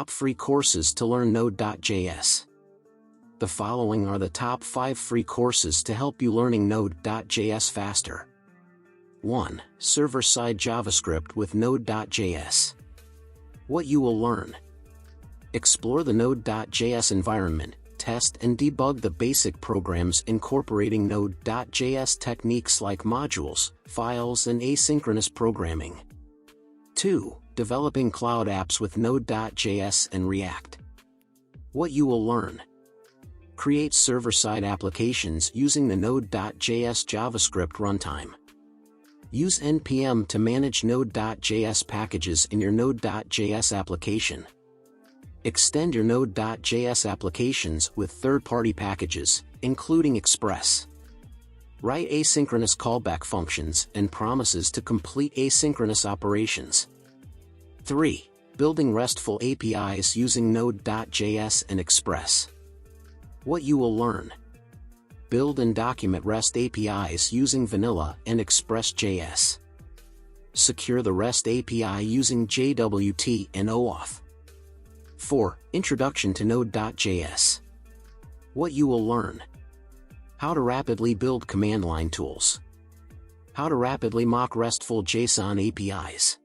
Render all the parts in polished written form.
Top free courses to learn Node.js. The following are the top 5 free courses to help you learning Node.js faster. 1. Server-side JavaScript with Node.js. What you will learn. Explore the Node.js environment, test and debug the basic programs incorporating Node.js techniques like modules, files and asynchronous programming. 2. Developing cloud apps with Node.js and React. What you will learn. Create server-side applications using the Node.js JavaScript runtime. Use npm to manage Node.js packages in your Node.js application. Extend your Node.js applications with third-party packages, including Express. Write asynchronous callback functions and promises to complete asynchronous operations. 3. Building RESTful APIs using Node.js and Express. What you will learn. Build and document REST APIs using Vanilla and Express.js. Secure the REST API using JWT and OAuth. 4. Introduction to Node.js. What you will learn. How to rapidly build command line tools. How to rapidly mock RESTful JSON APIs.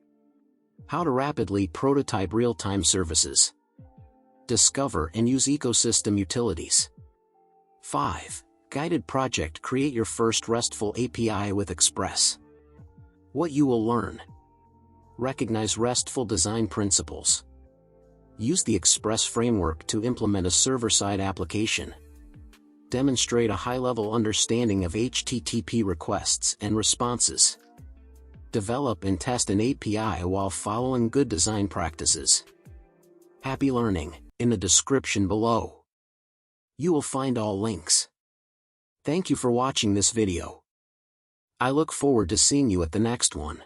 How to rapidly prototype real-time services. Discover and use ecosystem utilities. 5. Guided project. Create your first RESTful API with Express. What you will learn. Recognize RESTful design principles. Use the Express framework to implement a server-side application. Demonstrate a high-level understanding of HTTP requests and responses. Develop and test an API while following good design practices. Happy learning. In the description below, you will find all links. Thank you for watching this video. I look forward to seeing you at the next one.